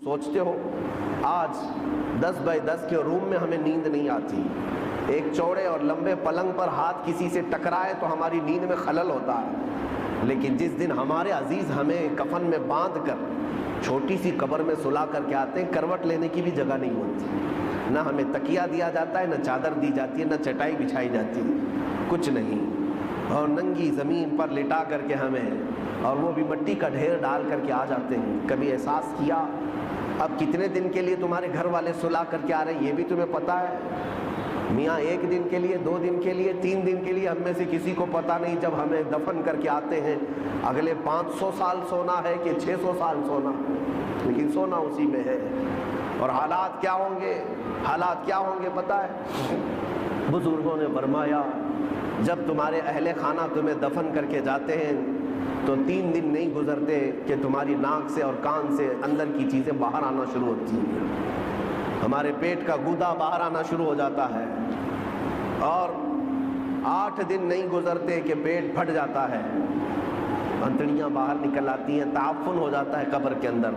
سوچتے ہو آج 10 بائی 10 کے روم میں ہمیں نیند نہیں آتی، ایک چوڑے اور لمبے پلنگ پر ہاتھ کسی سے ٹکرائے تو ہماری نیند میں خلل ہوتا ہے، لیکن جس دن ہمارے عزیز ہمیں کفن میں باندھ کر چھوٹی سی قبر میں سلا کر کے آتے ہیں، کروٹ لینے کی بھی جگہ نہیں ہوتی، نہ ہمیں تکیہ دیا جاتا ہے، نہ چادر دی جاتی ہے، نہ چٹائی بچھائی جاتی ہے، کچھ نہیں، اور ننگی زمین پر لٹا کر کے ہمیں، اور وہ بھی مٹی کا ڈھیر ڈال کر کے آ جاتے ہیں۔ کبھی احساس کیا اب کتنے دن کے لیے تمہارے گھر والے سلا کر کے آ رہے ہیں یہ بھی تمہیں پتہ ہے؟ میاں 1 دن کے لیے، 2 دن کے لیے، 3 دن کے لیے ہم میں سے کسی کو پتہ نہیں، جب ہمیں دفن کر کے آتے ہیں اگلے 500 سال سونا ہے کہ 600 سال سونا، لیکن سونا اسی میں ہے۔ اور حالات کیا ہوں گے، حالات کیا ہوں گے پتہ ہے؟ بزرگوں نے فرمایا جب تمہارے اہل خانہ تمہیں دفن کر کے جاتے ہیں تو 3 دن نہیں گزرتے کہ تمہاری ناک سے اور کان سے اندر کی چیزیں باہر آنا شروع ہوتی ہیں، ہمارے پیٹ کا گودا باہر آنا شروع ہو جاتا ہے، اور 8 دن نہیں گزرتے کہ پیٹ پھٹ جاتا ہے، انتڑیاں باہر نکل آتی ہیں، تعفن ہو جاتا ہے قبر کے اندر،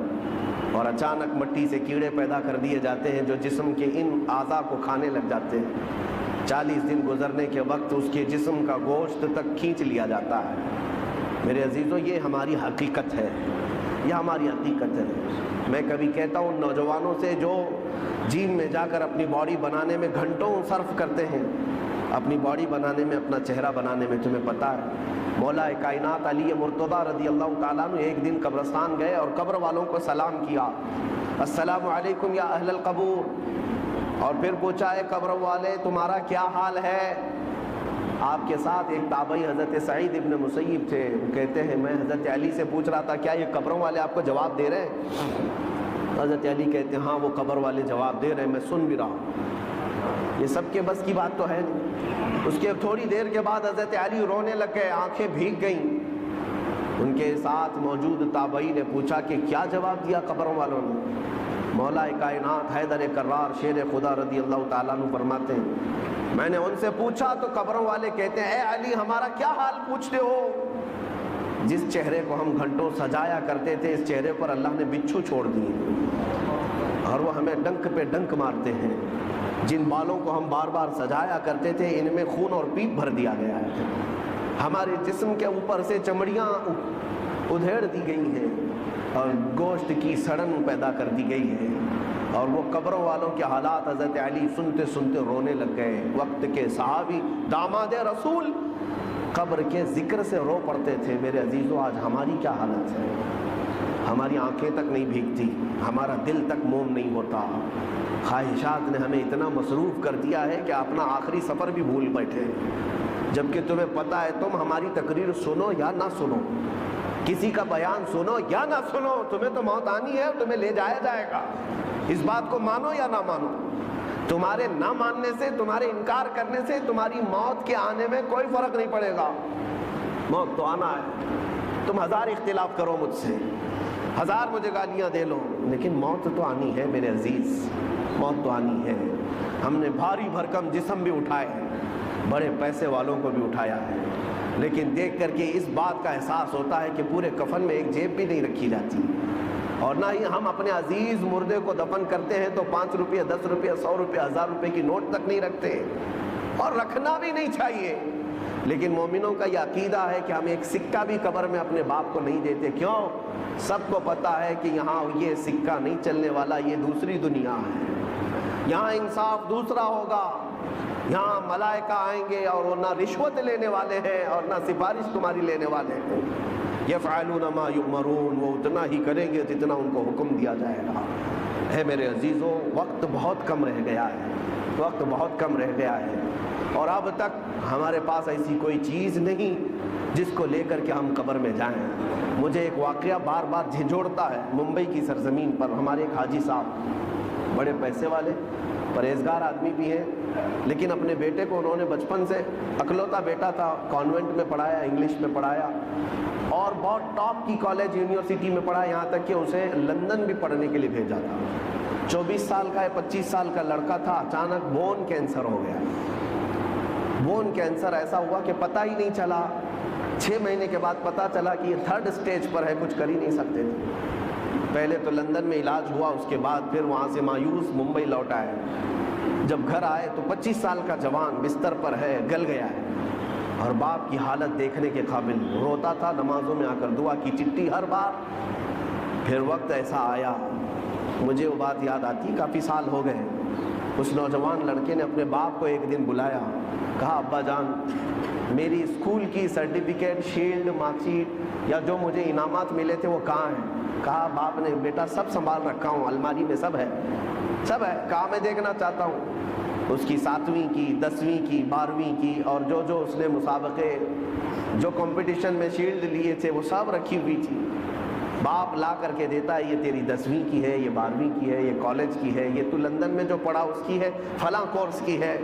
اور اچانک مٹی سے کیڑے پیدا کر دیے جاتے ہیں جو جسم کے ان اعضاء کو کھانے لگ جاتے ہیں۔ 40 دن گزرنے کے وقت اس کے جسم کا گوشت تک کھینچ لیا جاتا ہے۔ میرے عزیزو یہ ہماری حقیقت ہے، یہ ہماری حقیقت ہے۔ میں کبھی کہتا ہوں نوجوانوں سے جو جیم میں جا کر اپنی باڈی بنانے میں گھنٹوں صرف کرتے ہیں، اپنی باڈی بنانے میں، اپنا چہرہ بنانے میں، تمہیں پتہ ہے مولا کائنات علی مرتضیٰ رضی اللہ تعالیٰ عنہ ایک دن قبرستان گئے اور قبر والوں کو سلام کیا، السلام علیکم یا اہل القبور، اور پھر پوچھا اے قبر والے تمہارا کیا حال ہے؟ آپ کے ساتھ ایک تابعی حضرت سعید ابن مسیب تھے، وہ کہتے ہیں میں حضرت علی سے پوچھ رہا تھا کیا یہ قبروں والے آپ کو جواب دے رہے ہیں؟ حضرت علی کہتے ہیں ہاں وہ قبر والے جواب دے رہے ہیں، میں سن بھی رہا ہوں، یہ سب کے بس کی بات تو ہے نہیں۔ اس کے تھوڑی دیر کے بعد حضرت علی رونے لگ گئے، آنکھیں بھیگ گئیں۔ ان کے ساتھ موجود تابعی نے پوچھا کہ کیا جواب دیا قبروں والوں نے؟ مولا کائنات حیدر کرار شیر خدا رضی اللہ تعالیٰ عنہ فرماتے ہیں میں نے ان سے پوچھا تو قبروں والے کہتے ہیں اے علی ہمارا کیا حال پوچھتے ہو؟ جس چہرے کو ہم گھنٹوں سجایا کرتے تھے اس چہرے پر اللہ نے بچھو چھوڑ دیے، اور وہ ہمیں ڈنک پہ ڈنک مارتے ہیں۔ جن بالوں کو ہم بار بار سجایا کرتے تھے ان میں خون اور پیپ بھر دیا گیا ہے، ہمارے جسم کے اوپر سے چمڑیاں ادھیڑ دی گئی ہیں اور گوشت کی سڑن پیدا کر دی گئی ہے۔ اور وہ قبروں والوں کے حالات حضرت علی سنتے سنتے رونے لگ گئے۔ وقت کے صحابی داماد رسول قبر کے ذکر سے رو پڑتے تھے۔ میرے عزیزو آج ہماری کیا حالت ہے؟ ہماری آنکھیں تک نہیں بھیگتی، ہمارا دل تک موم نہیں ہوتا، خواہشات نے ہمیں اتنا مصروف کر دیا ہے کہ اپنا آخری سفر بھی بھول بیٹھے، جبکہ تمہیں پتہ ہے تم ہماری تقریر سنو یا نہ سنو، کسی کا بیان سنو یا نہ سنو، تمہیں تو موت آنی ہے، تمہیں لے جایا جائے گا، اس بات کو مانو یا نہ مانو۔ تمہارے نہ ماننے سے، تمہارے انکار کرنے سے تمہاری موت کے آنے میں کوئی فرق نہیں پڑے گا، موت تو آنا ہے۔ تم 1000 اختلاف کرو مجھ سے، 1000 مجھے گالیاں دے لو، لیکن موت تو آنی ہے میرے عزیز، موت تو آنی ہے۔ ہم نے بھاری بھرکم جسم بھی اٹھائے ہیں، بڑے پیسے والوں کو بھی اٹھایا ہے، لیکن دیکھ کر کے اس بات کا احساس ہوتا ہے کہ پورے کفن میں ایک جیب بھی نہیں رکھی جاتی، اور نہ ہی ہم اپنے عزیز مردے کو دفن کرتے ہیں تو 5 روپے 10 روپے 100 روپے 1000 روپے کی نوٹ تک نہیں رکھتے، اور رکھنا بھی نہیں چاہیے۔ لیکن مومنوں کا یہ عقیدہ ہے کہ ہم ایک سکہ بھی قبر میں اپنے باپ کو نہیں دیتے، کیوں؟ سب کو پتہ ہے کہ یہاں یہ سکہ نہیں چلنے والا، یہ دوسری دنیا ہے، یہاں انصاف دوسرا ہوگا، یہاں ملائکہ آئیں گے اور وہ نہ رشوت لینے والے ہیں اور نہ سفارش تمہاری لینے والے ہیں، یفعلون ما یؤمرون، وہ اتنا ہی کریں گے جتنا ان کو حکم دیا جائے گا۔ ہے میرے عزیزو وقت بہت کم رہ گیا ہے، وقت بہت کم رہ گیا ہے، اور اب تک ہمارے پاس ایسی کوئی چیز نہیں جس کو لے کر کے ہم قبر میں جائیں۔ مجھے ایک واقعہ بار بار جھنجھوڑتا ہے۔ ممبئی کی سرزمین پر ہمارے ایک حاجی صاحب، بڑے پیسے والے، پرہیزگار آدمی بھی ہیں، لیکن اپنے بیٹے کو انہوں نے بچپن سے، اکلوتا بیٹا تھا، کانوینٹ میں پڑھایا، انگلش میں پڑھایا، اور بہت ٹاپ کی کالج یونیورسٹی میں پڑھا، یہاں تک کہ اسے لندن بھی پڑھنے کے لیے بھیجا تھا۔ 24 سال کا یا 25 سال کا لڑکا تھا، اچانک بون کینسر ہو گیا۔ بون کینسر ایسا ہوا کہ پتہ ہی نہیں چلا، 6 مہینے کے بعد پتہ چلا کہ یہ 3rd اسٹیج پر ہے، کچھ کر ہی نہیں سکتے تھے۔ پہلے تو لندن میں علاج ہوا، اس کے بعد پھر وہاں سے مایوس ممبئی لوٹ آئے۔ جب گھر آئے تو 25 سال کا جوان بستر پر ہے، گل گیا ہے، اور باپ کی حالت دیکھنے کے قابل، روتا تھا، نمازوں میں آ کر دعا کی چٹھی ہر بار۔ پھر وقت ایسا آیا، مجھے وہ بات یاد آتی، کافی سال ہو گئے، اس نوجوان لڑکے نے اپنے باپ کو ایک دن بلایا، کہا ابا جان میری اسکول کی سرٹیفکیٹ، شیلڈ، مارک شیٹ یا جو مجھے انعامات ملے تھے وہ کہاں ہیں؟ کہا باپ نے بیٹا سب سنبھال رکھا ہوں، الماری میں سب ہے، سب ہے۔ کہا میں دیکھنا چاہتا ہوں۔ اس کی 7ویں کی، 10ویں کی، 12ویں کی، اور جو اس نے مسابقے، جو کمپٹیشن میں شیلڈ لیے تھے وہ سب رکھی ہوئی تھی۔ باپ لا کر کے دیتا ہے، یہ تیری 10ویں کی ہے، یہ 12ویں کی ہے، یہ کالج کی ہے، یہ تو لندن میں جو پڑھا اس کی ہے، فلاں کورس کی ہے۔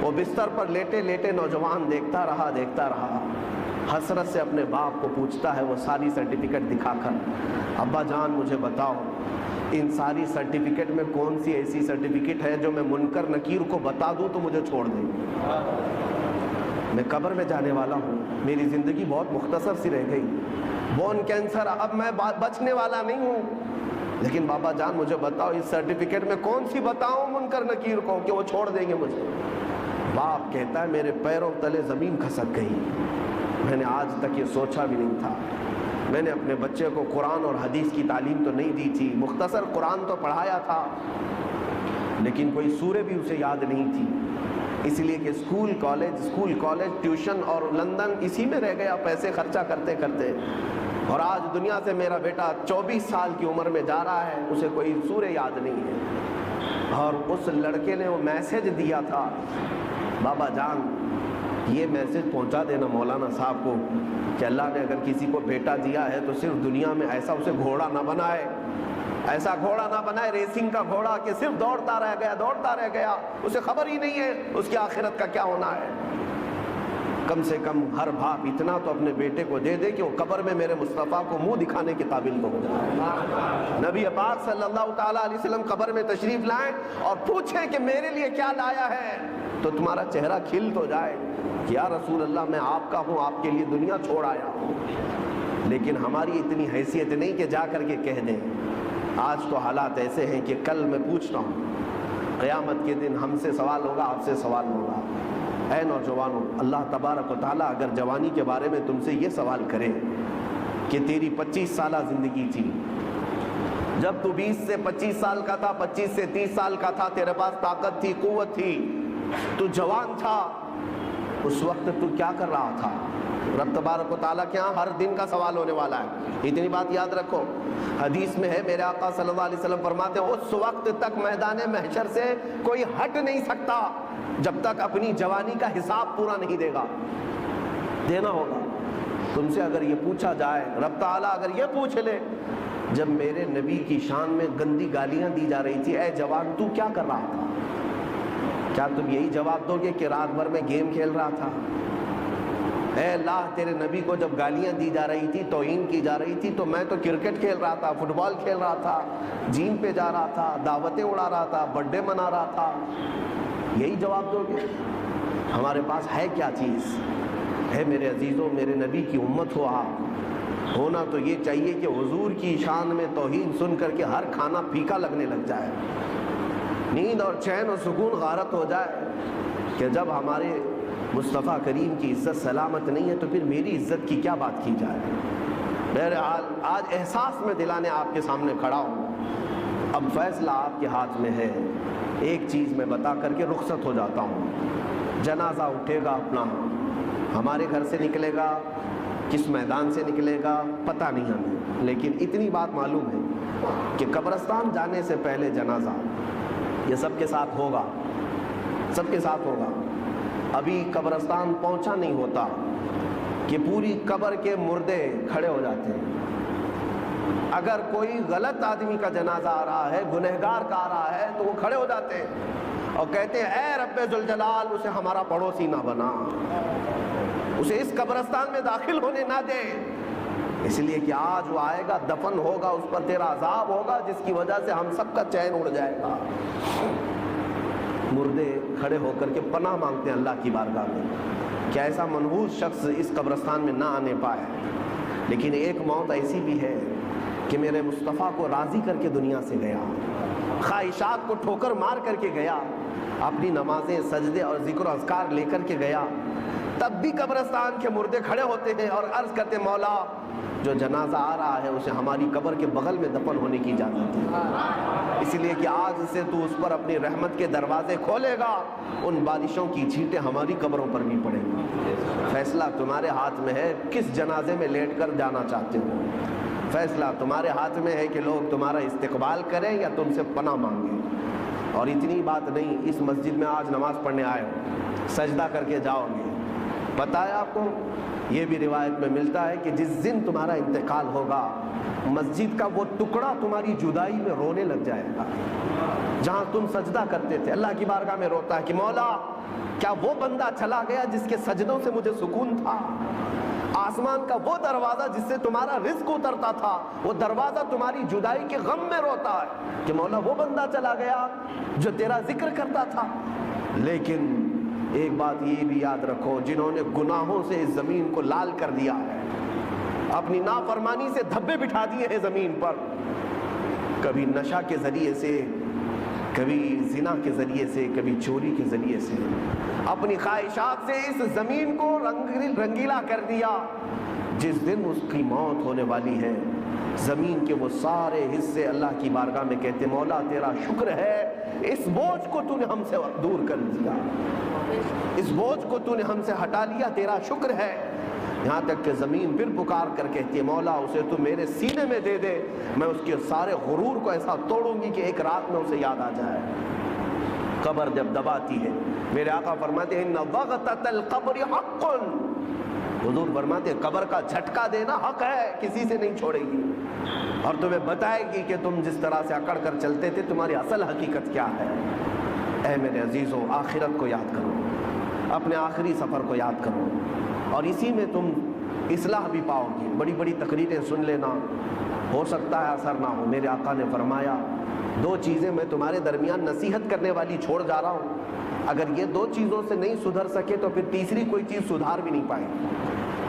وہ بستر پر لیٹے لیٹے نوجوان دیکھتا رہا، حسرت سے اپنے باپ کو پوچھتا ہے وہ ساری سرٹیفکیٹ دکھا کر، ابا جان مجھے بتاؤ ان ساری سرٹیفکیٹ میں کون سی ایسی سرٹیفکیٹ ہے جو میں منکر نکیر کو بتا دوں تو مجھے چھوڑ دیں؟ میں قبر میں جانے والا ہوں، میری زندگی بہت مختصر سی رہ گئی، بون کینسر، اب میں بچنے والا نہیں ہوں، لیکن بابا جان مجھے بتاؤ اس سرٹیفکیٹ میں کون سی بتاؤں منکر نکیر کو کہ وہ چھوڑ دیں گے مجھے؟ باپ کہتا ہے میرے پیروں تلے زمین کھسک گئی، میں نے آج تک یہ سوچا بھی نہیں تھا، میں نے اپنے بچے کو قرآن اور حدیث کی تعلیم تو نہیں دی تھی، مختصر قرآن تو پڑھایا تھا، لیکن کوئی سورہ بھی اسے یاد نہیں تھی، اس لیے کہ اسکول کالج ٹیوشن اور لندن اسی میں رہ گیا پیسے خرچہ کرتے کرتے، اور آج دنیا سے میرا بیٹا 24 سال کی عمر میں جا رہا ہے، اسے کوئی سورہ یاد نہیں ہے۔ اور اس لڑکے نے وہ میسج دیا تھا، بابا جان یہ میسج پہنچا دینا مولانا صاحب کو کہ اللہ نے اگر کسی کو بیٹا دیا ہے تو صرف دنیا میں ایسا اسے گھوڑا نہ بنائے، ایسا گھوڑا نہ بنائے ریسنگ کا گھوڑا کہ صرف دوڑتا رہ گیا، اسے خبر ہی نہیں ہے اس کی آخرت کا کیا ہونا ہے۔ کم سے کم ہر باپ اتنا تو اپنے بیٹے کو دے دے کہ وہ قبر میں میرے مصطفیٰ کو منہ دکھانے کے قابل ہو جائے۔ نبی پاک صلی اللہ تعالیٰ علیہ وسلم قبر میں تشریف لائیں اور پوچھیں کہ میرے لیے کیا لایا ہے، تو تمہارا چہرہ کھل تو جائے کہ یا رسول اللہ میں آپ کا ہوں، آپ کے لیے دنیا چھوڑ آیا ہوں۔ لیکن ہماری اتنی حیثیت نہیں کہ جا کر کے کہہ دیں۔ آج تو حالات ایسے ہیں کہ کل میں پوچھتا ہوں، قیامت کے دن ہم سے سوال ہوگا، آپ سے سوال ہوگا۔ اے نوجوانوں، اللہ تبارک و تعالیٰ اگر جوانی کے بارے میں تم سے یہ سوال کرے کہ تیری 25 سالہ زندگی تھی، جب تو 20 سے 25 سال کا تھا، 25 سے 30 سال کا تھا، تیرے پاس طاقت تھی، قوت تھی، تو جوان تھا، اس وقت تو کیا کر رہا تھا؟ رب تبارک و تعالیٰ کے ہاں ہر دن کا سوال ہونے والا ہے، اتنی بات یاد رکھو۔ حدیث میں ہے، میرے آقا صلی اللہ علیہ وسلم فرماتے ہیں اس وقت تک میدان محشر سے کوئی ہٹ نہیں سکتا جب تک اپنی جوانی کا حساب پورا نہیں دے گا، دینا ہوگا۔ تم سے اگر یہ پوچھا جائے، رب تعالیٰ اگر یہ پوچھ لے، جب میرے نبی کی شان میں گندی گالیاں دی جا رہی تھی، اے جوان تو کیا کر رہا تھا؟ کیا تم یہی جواب دو گے کہ رات بھر میں گیم کھیل رہا تھا؟ اے اللہ، تیرے نبی کو جب گالیاں دی جا رہی تھی، توہین کی جا رہی تھی، تو میں تو کرکٹ کھیل رہا تھا، فٹ بال کھیل رہا تھا، جیم پہ جا رہا تھا، دعوتیں اڑا رہا تھا، برتھ ڈے منا رہا تھا، یہی جواب دو گے؟ ہمارے پاس ہے کیا چیز ہے؟ میرے عزیزوں، میرے نبی کی امت ہو آپ، ہونا تو یہ چاہیے کہ حضور کی شان میں توہین سن کر کے ہر کھانا پھیکا لگنے لگ جائے، نیند اور چین اور سکون غارت ہو جائے کہ جب ہمارے مصطفیٰ کریم کی عزت سلامت نہیں ہے تو پھر میری عزت کی کیا بات کی جائے۔ بہرحال آج احساس میں دلانے آپ کے سامنے کھڑا ہوں، اب فیصلہ آپ کے ہاتھ میں ہے۔ ایک چیز میں بتا کر کے رخصت ہو جاتا ہوں، جنازہ اٹھے گا اپنا، ہمارے گھر سے نکلے گا، کس میدان سے نکلے گا پتہ نہیں ہمیں، لیکن اتنی بات معلوم ہے کہ قبرستان جانے سے پہلے جنازہ یہ سب کے ساتھ ہوگا، سب کے ساتھ ہوگا۔ ابھی قبرستان پہنچا نہیں ہوتا کہ پوری قبر کے مردے کھڑے ہو جاتے ہیں۔ اگر کوئی غلط آدمی کا جنازہ آ رہا ہے، گنہگار کا آ رہا ہے، تو وہ کھڑے ہو جاتے ہیں اور کہتے ہیں اے رب ذوالجلال اسے ہمارا پڑوسی نہ بنا، اسے اس قبرستان میں داخل ہونے نہ دے، اس لیے کہ آج وہ آئے گا، دفن ہوگا، اس پر تیرا عذاب ہوگا جس کی وجہ سے ہم سب کا چین اڑ جائے گا۔ مردے کھڑے ہو کر کے پناہ مانگتے ہیں اللہ کی بارگاہ میں کہ ایسا منحوس شخص اس قبرستان میں نہ آنے پائے۔ لیکن ایک موت ایسی بھی ہے کہ میرے مصطفیٰ کو راضی کر کے دنیا سے گیا، خواہشات کو ٹھوکر مار کر کے گیا، اپنی نمازیں سجدے اور ذکر و اذکار لے کر کے گیا، تب بھی قبرستان کے مردے کھڑے ہوتے ہیں اور عرض کرتے مولا جو جنازہ آ رہا ہے اسے ہماری قبر کے بغل میں دفن ہونے کی اجازت ہے، اس لیے کہ آج سے تو اس پر اپنی رحمت کے دروازے کھولے گا، ان بارشوں کی چھینٹیں ہماری قبروں پر بھی پڑیں گی۔ فیصلہ تمہارے ہاتھ میں ہے، کس جنازے میں لیٹ کر جانا چاہتے ہو، فیصلہ تمہارے ہاتھ میں ہے کہ لوگ تمہارا استقبال کریں یا تم سے پناہ مانگیں۔ اور اتنی بات نہیں، اس مسجد میں آج نماز پڑھنے آئے ہو، سجدہ کر کے جاؤ گے، پتہ ہے آپ کو یہ بھی روایت میں ملتا ہے کہ جس دن تمہارا انتقال ہوگا مسجد کا وہ ٹکڑا تمہاری جدائی میں رونے لگ جائے گا، جہاں تم سجدہ کرتے تھے اللہ کی بارگاہ میں روتا ہے کہ مولا کیا وہ بندہ چلا گیا جس کے سجدوں سے مجھے سکون تھا، آسمان کا وہ دروازہ جس سے تمہارا رزق اترتا تھا، وہ دروازہ تمہاری جدائی کے غم میں روتا ہے کہ مولا وہ بندہ چلا گیا جو تیرا ذکر کرتا تھا۔ لیکن ایک بات یہ بھی یاد رکھو، جنہوں نے گناہوں سے اس زمین کو لال کر دیا ہے، اپنی نافرمانی سے دھبے بٹھا دیے ہیں زمین پر، کبھی نشہ کے ذریعے سے، کبھی زنا کے ذریعے سے، کبھی چوری کے ذریعے سے، اپنی خواہشات سے اس زمین کو رنگیلا کر دیا، جس دن اس کی موت ہونے والی ہے زمین کے وہ سارے حصے اللہ کی بارگاہ میں کہتے مولا تیرا شکر ہے اس بوجھ کو تو نے ہم سے دور کر دیا، اس بوجھ کو تو نے ہم سے ہٹا لیا، تیرا شکر ہے۔ یہاں تک کہ زمین پھر پکار کر کہتی ہے مولا اسے تو میرے سینے میں دے دے، میں اس کے سارے غرور کو ایسا توڑوں گی کہ ایک رات میں اسے یاد آ جائے۔ قبر جب دباتی ہے، میرے آقا فرماتے ہیں ان وغطۃ القبر حق، حضور فرماتے ہیں قبر کا جھٹکا دینا حق ہے، کسی سے نہیں چھوڑے گی، اور تمہیں بتائے گی کہ تم جس طرح سے اکڑ کر چلتے تھے تمہاری اصل حقیقت کیا ہے۔ اے میرے عزیزوں، آخرت کو یاد کرو، اپنے آخری سفر کو یاد کرو، اور اسی میں تم اصلاح بھی پاؤ گے۔ بڑی بڑی تقریریں سن لینا، ہو سکتا ہے اثر نہ ہو۔ میرے آقا نے فرمایا دو چیزیں میں تمہارے درمیان نصیحت کرنے والی چھوڑ جا رہا ہوں، اگر یہ دو چیزوں سے نہیں سدھر سکے تو پھر تیسری کوئی چیز سدھار بھی نہیں پائے۔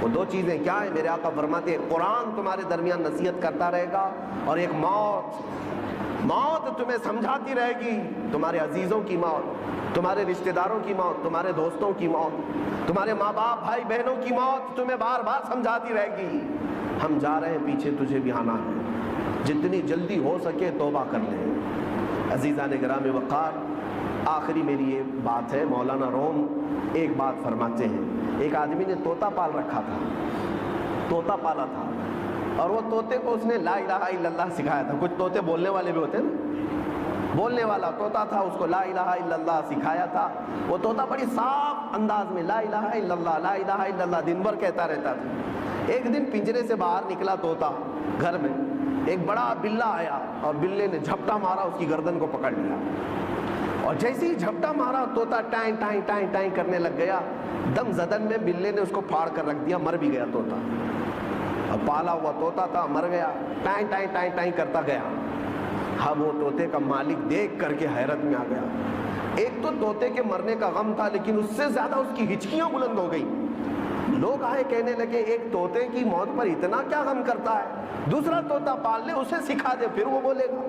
وہ دو چیزیں کیا ہیں؟ میرے آقا فرماتے ہیں قرآن تمہارے درمیان نصیحت کرتا رہے گا، اور ایک موت تمہیں سمجھاتی رہے گی، تمہارے عزیزوں کی موت، تمہارے رشتہ داروں کی موت، تمہارے دوستوں کی موت، تمہارے ماں باپ بھائی بہنوں کی موت تمہیں بار بار سمجھاتی رہے گی ہم جا رہے ہیں، پیچھے تجھے بھی آنا ہے، جتنی جلدی ہو سکے توبہ کر لیں۔ عزیزان گرامی وقار، آخری میری یہ بات ہے، مولانا روم ایک بات فرماتے ہیں، ایک آدمی نے طوطا پال رکھا تھا، طوطا پالا تھا، اور وہ طوطے کو اس نے لا الہ الا اللہ سکھایا تھا۔ کچھ طوطے بولنے والے بھی ہوتے ہیں نا، بولنے والا طوطا تھا، اس کو لا الہ الا اللہ سکھایا تھا۔ وہ طوطا بڑی صاف انداز میں لا الہ الا اللہ لا الہ الا اللہ دن بھر کہتا رہتا تھا۔ ایک دن پنجرے سے باہر نکلا طوطا، گھر میں ایک بڑا بلہ آیا اور بلے نے جھپٹا مارا، اس کی گردن کو پکڑ لیا، اور جیسے ہی جھپٹا مارا طوطا ٹائیں ٹائیں ٹائیں ٹائیں کرنے لگ گیا، دم زدن میں بلے نے اس کو پھاڑ کر رکھ دیا، مر بھی گیا طوطا، اور پالا ہوا طوطا تھا، مر گیا، ٹائیں ٹائیں ٹائیں ٹائیں کرتا گیا۔ اب وہ طوطے کا مالک دیکھ کر کے حیرت میں آ گیا، ایک تو طوطے کے مرنے کا غم تھا، لیکن اس سے زیادہ اس کی ہچکیاں بلند ہو گئیں۔ لوگ آئے کہنے لگے ایک طوطے کی موت پر اتنا کیا غم کرتا ہے، دوسرا طوطا پال لے، اسے سکھا دے پھر وہ بولے گا۔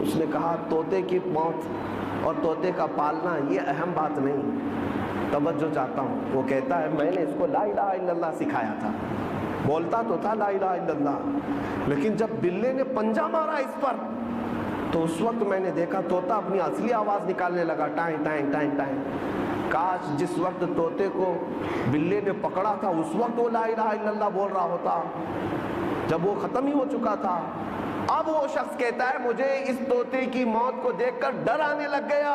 اس نے کہا طوطے کی موت اور طوطے کا پالنا یہ اہم بات نہیں، توجہ چاہتا ہوں۔ وہ کہتا ہے میں نے اس کو لا الہ الا اللہ سکھایا تھا، بولتا تو تھا لا الہ الا اللہ، لیکن جب بلے نے پنجہ مارا اس پر تو اس وقت میں نے دیکھا طوطا اپنی اصلی آواز نکالنے لگا، ٹائیں ٹائیں ٹائیں ٹائیں۔ کاش جس وقت طوطے کو بلے نے پکڑا تھا اس وقت وہ لا الہ الا اللہ بول رہا ہوتا، جب وہ ختم ہی ہو چکا تھا۔ اب وہ شخص کہتا ہے مجھے اس طوطے کی موت کو دیکھ کر ڈر آنے لگ گیا۔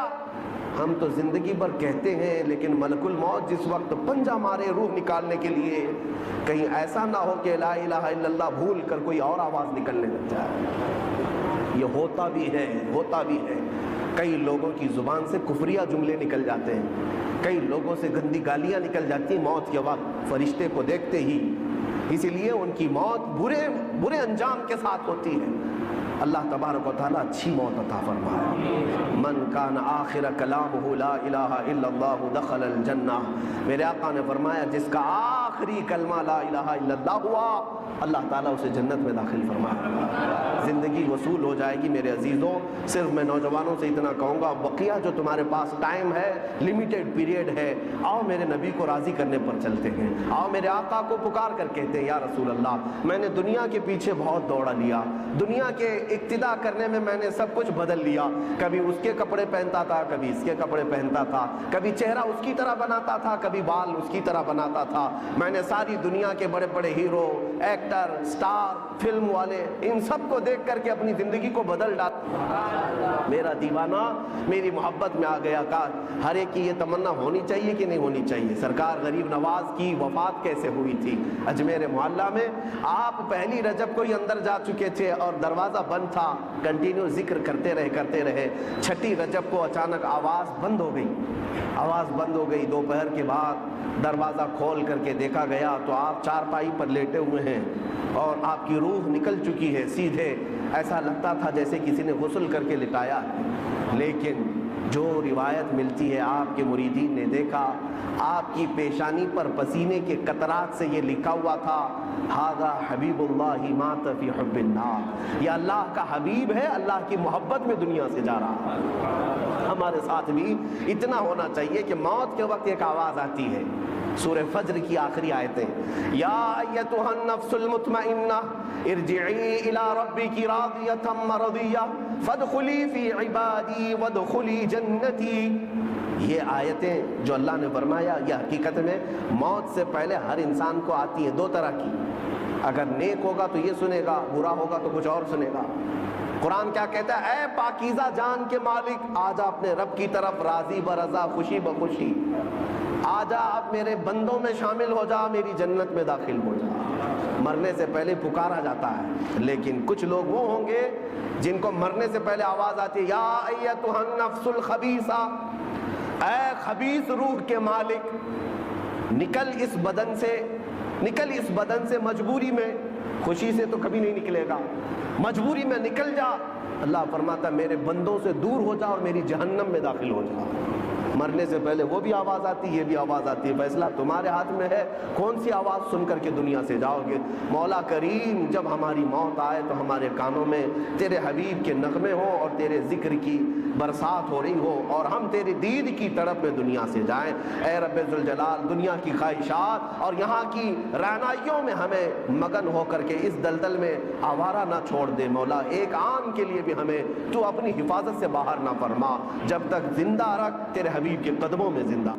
ہم تو زندگی بھر کہتے ہیں، لیکن ملک الموت جس وقت پنجہ مارے روح نکالنے کے لیے، کہیں ایسا نہ ہو کہ لا الہ الا اللہ بھول کر کوئی اور آواز نکلنے لگ جائے۔ یہ ہوتا بھی ہے، ہوتا بھی ہے۔ کئی لوگوں کی زبان سے کفریہ جملے نکل جاتے ہیں، کئی لوگوں سے گندی گالیاں نکل جاتی ہیں موت کے وقت فرشتے کو دیکھتے ہی، اسی لیے ان کی موت برے انجام کے ساتھ ہوتی ہے۔ اللہ تبارک و تعالیٰ اچھی موت عطا فرمائے۔ من کان آخر کلامہ لا الہ الا اللہ دخل الجنہ، میرے آقا نے فرمایا جس کا آخری کلمہ لا الہ الا اللہ ہوا، اللہ تعالیٰ اسے جنت میں داخل فرمائے، زندگی وصول ہو جائے گی۔ میرے عزیزوں، صرف میں نوجوانوں سے اتنا کہوں گا، بقیہ جو تمہارے پاس ٹائم ہے، لمیٹڈ پیریڈ ہے، آؤ میرے نبی کو راضی کرنے پر چلتے ہیں، آؤ میرے آقا کو پکار کر کہتے ہیں یا رسول اللہ میں نے دنیا کے پیچھے بہت دوڑا لیا، دنیا کے اقتدا کرنے میں میں نے سب کچھ بدل لیا، کبھی اس کے کپڑے پہنتا تھا، کبھی اس کے کپڑے پہنتا تھا، کبھی چہرہ اس کی طرح بناتا تھا، کبھی بال اس کی طرح بناتا تھا، میں نے ساری دنیا کے بڑے بڑے ہیرو، ایکٹر، سٹار، فلم والے، ان سب کو دیکھ کر کے اپنی زندگی کو بدل ڈالا۔ میرا دیوانہ میری محبت میں آ گیا۔ کہا ہر ایک کی یہ تمنا ہونی چاہیے کہ نہیں ہونی چاہیے؟ سرکار غریب نواز کی وفات کیسے ہوئی تھی؟ اجمیر محلہ میں آپ پہلی رجب کو ہی اندر جا چکے تھے اور دروازہ بند تھا، کنٹینیو ذکر کرتے رہے، چھٹی رجب کو اچانک آواز بند ہو گئی، آواز بند ہو گئی۔ دوپہر کے بعد دروازہ کھول کر کے دیکھا گیا تو آپ چارپائی پر لیٹے ہوئے ہیں اور آپ کی روح نکل چکی ہے سیدھے، ایسا لگتا تھا جیسے کسی نے غسل کر کے لٹایا ہے۔ لیکن جو روایت ملتی ہے، آپ کے مریدین نے دیکھا آپ کی پیشانی پر پسینے کے قطرات سے یہ لکھا ہوا تھا ھذا حبیب اللہ مات فی حب اللہ، یہ اللہ کا حبیب ہے، اللہ کی محبت میں دنیا سے جا رہا ہے۔ ہمارے ساتھ بھی اتنا ہونا چاہیے کہ موت کے وقت ایک آواز آتی ہے، سورہ فجر کی آخری آیتیں، یا ایتھا النفس المطمئنہ ارجعی الی ربک راضیۃ مرضیہ فادخلی فی عبادی وادخلی جنتی۔ یہ آیتیں جو اللہ نے فرمایا یہ حقیقت میں موت سے پہلے ہر انسان کو آتی ہیں، دو طرح کی، اگر نیک ہوگا تو یہ سنے گا، برا ہوگا تو کچھ اور سنے گا۔ قرآن کیا کہتا ہے؟ اے پاکیزہ جان کے مالک، آجا اپنے رب کی طرف راضی برضا، خوشی بخوشی، آجا اب میرے بندوں میں شامل ہو جا، میری جنت میں داخل ہو جا۔ مرنے سے پہلے پکارا جاتا ہے، لیکن کچھ لوگ وہ ہوں گے جن کو مرنے سے پہلے آواز آتی ہے یا ایتھا النفس الخبیثہ، اے خبیث روح کے مالک، نکل اس بدن سے، نکل اس بدن سے، مجبوری میں، خوشی سے تو کبھی نہیں نکلے گا، مجبوری میں نکل جا۔ اللہ فرماتا میرے بندوں سے دور ہو جا اور میری جہنم میں داخل ہو جا۔ مرنے سے پہلے وہ بھی آواز آتی ہے، یہ بھی آواز آتی ہے، فیصلہ تمہارے ہاتھ میں ہے، کون سی آواز سن کر کے دنیا سے جاؤ گے۔ مولا کریم جب ہماری موت آئے تو ہمارے کانوں میں تیرے حبیب کے نغمے ہوں اور تیرے ذکر کی برسات ہو رہی ہو اور ہم تیری دید کی طرف میں دنیا سے جائیں۔ اے رب ذوالجلال، دنیا کی خواہشات اور یہاں کی رعنائیوں میں ہمیں مگن ہو کر کے اس دلدل میں آوارہ نہ چھوڑ دے مولا، ایک آن کے لیے بھی ہمیں تو اپنی حفاظت سے باہر نہ فرما، جب تک زندہ رکھ تیرے حبیب کے قدموں میں زندہ۔